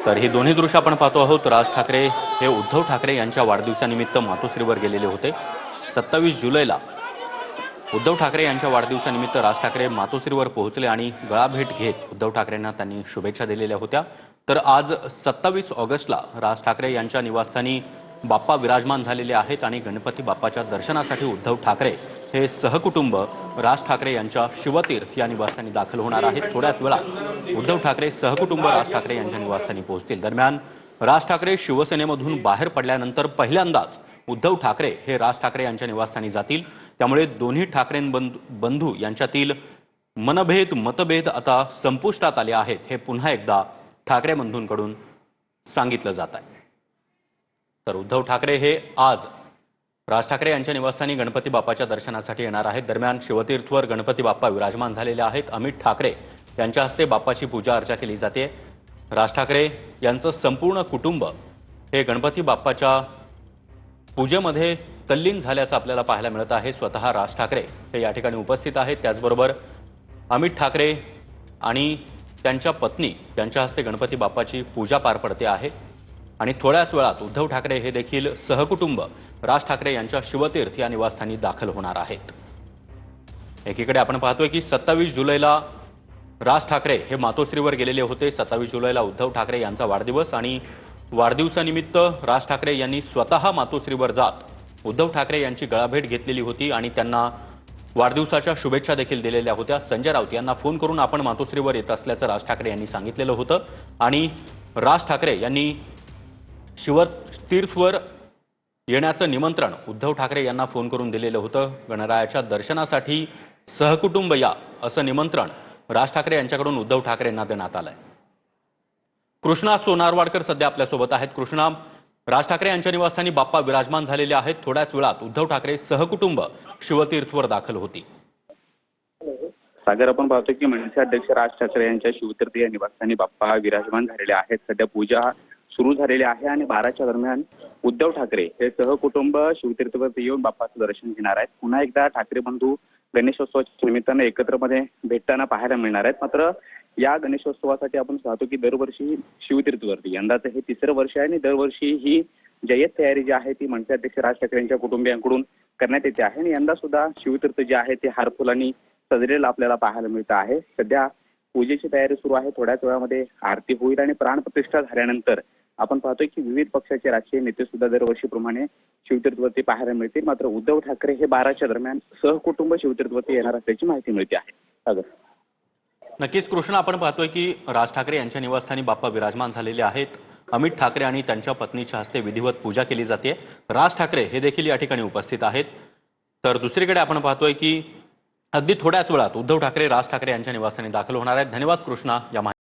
तर ही दोन्ही दृश्य आपण पाहतो आहोत। राज ठाकरे हे उद्धव ठाकरे यांच्या वाढदिवसानिमित्त मातोश्रीवर गेलेले होते। 27 जुलैला उद्धव ठाकरे यांच्या वाढदिवसानिमित्त राज ठाकरे मातोश्रीवर पोहोचले आणि गळाभेट घेत उद्धव ठाकरेंना त्यांनी शुभेच्छा दिलेल्या होत्या। तर आज 27 ऑगस्टला राज ठाकरे यांच्या निवासस्थानी बाप्पा विराजमान झालेले आहेत आणि गणपती बाप्पाच्या दर्शनासाठी उद्धव ठाकरे हे सहकुटुंब राज ठाकरे यांच्या शिवतीर्थ या निवासस्थानी दाखल होणार आहेत। थोड्याच वेळात उद्धव ठाकरे सहकुटुंब राज ठाकरे यांच्या निवासस्थानी पोहोचतील। दरम्यान राज ठाकरे शिवसेनेमधून बाहेर पडल्यानंतर पहिल्यांदाच उद्धव ठाकरे हे राज ठाकरे यांच्या निवासस्थानी जातील। त्यामुळे दोन्ही ठाकरे बंधू यांच्यातील मतभेद आता संपुष्टात आले आहेत हे पुन्हा एकदा ठाकरे बंधूंकडून सांगितलं जात आहे। तर उद्धव ठाकरे हे आज राज ठाकरे यांच्या निवासस्थानी गणपती बाप्पाच्या दर्शनासाठी येणार आहेत। दरम्यान शिवतीर्थवर गणपती बाप्पा विराजमान झालेले आहेत। अमित ठाकरे यांच्या हस्ते बाप्पाची पूजा अर्चा केली जाते। राज ठाकरे यांचं संपूर्ण कुटुंब हे गणपती बाप्पाच्या पूजेमध्ये तल्लीन झाल्याचं आपल्याला पाहायला मिळत आहे। स्वतः राज ठाकरे हे या ठिकाणी उपस्थित आहेत। त्याचबरोबर अमित ठाकरे आणि त्यांच्या पत्नी यांच्या हस्ते गणपती बाप्पाची पूजा पार पडते आहे आणि थोड्याच वेळात उद्धव ठाकरे हे देखील सहकुटुंब राज ठाकरे यांच्या शिवतीर्थ या निवासस्थानी दाखल होणार आहेत। एकीकडे आपण पाहतोय की 27 जुलैला राज ठाकरे हे मातोश्रीवर गेलेले होते। 27 जुलैला उद्धव ठाकरे यांचा वाढदिवस आणि वाढदिवसानिमित्त राज ठाकरे यांनी स्वतः मातोश्रीवर जात उद्धव ठाकरे यांची गळाभेट घेतलेली होती आणि त्यांना वाढदिवसाच्या शुभेच्छा देखील दिलेल्या होत्या। संजय राऊत यांना फोन करून आपण मातोश्रीवर येत असल्याचं राज ठाकरे यांनी सांगितलेलं होतं आणि राज ठाकरे यांनी शिवतीर्थवर येण्याचं निमंत्रण उद्धव ठाकरे यांना फोन करून दिलेलं होतं। गणरायाच्या दर्शनासाठी सहकुटुंब या असं निमंत्रण राज ठाकरे यांच्याकडून उद्धव ठाकरेंना देण्यात आलंय। कृष्णा सोनारवाडकर सध्या आपल्यासोबत आहेत। कृष्णा, राज ठाकरे यांच्या निवासस्थानी बाप्पा विराजमान झालेले आहेत। थोड्याच वेळात उद्धव ठाकरे सहकुटुंब शिवतीर्थवर दाखल होतील। सागर, आपण पाहतो की मनसे अध्यक्ष राज ठाकरे यांच्या शिवतीर्थ या निवासस्थानी बाप्पा विराजमान झालेले आहेत। सध्या पूजा सुरू झालेली आहे आणि 12च्या दरम्यान उद्धव ठाकरे हे सहकुटुंब शिवतीर्थवरती येऊन बाप्पाचं दर्शन घेणार आहेत। पुन्हा एकदा ठाकरे बंधू गणेशोत्सवाच्या निमित्तानं एकत्रमध्ये भेटताना पाहायला मिळणार आहेत। मात्र या गणेशोत्सवासाठी आपण पाहतो की दरवर्षी शिवतीर्थवरती यंदाचं हे 3रं वर्ष आहे आणि दरवर्षी ही जय्यत तयारी जी आहे ती मनसे अध्यक्ष राज ठाकरे यांच्या कुटुंबियांकडून करण्यात येते आहे आणि यंदा सुद्धा शिवतीर्थ जे आहे ते हारफुलांनी सजलेलं आपल्याला पाहायला मिळतं आहे। सध्या पूजेची तयारी सुरू आहे। थोड्याच वेळामध्ये आरती होईल आणि प्राणप्रतिष्ठा झाल्यानंतर आपण पाहतोय की विविध पक्षाचे राजकीय नेते सुद्धा दरवर्षीप्रमाणे शिवतीर्थवरती पाहायला मिळतील। मात्र उद्धव ठाकरे हे 12च्या दरम्यान सहकुटुंब शिवतीर्थवरती येणार असल्याची माहिती मिळते आहे। नक्कीच कृष्णा, आपण पाहतोय की राज ठाकरे यांच्या निवासस्थानी बाप्पा विराजमान झालेले आहेत। अमित ठाकरे आणि त्यांच्या पत्नीच्या हस्ते विधिवत पूजा केली जाते। राज ठाकरे हे देखील या ठिकाणी उपस्थित आहेत। तर दुसरीकडे आपण पाहतोय की अगदी थोड्याच वेळात उद्धव ठाकरे राज ठाकरे यांच्या निवासस्थानी दाखल होणार आहेत। धन्यवाद कृष्णा या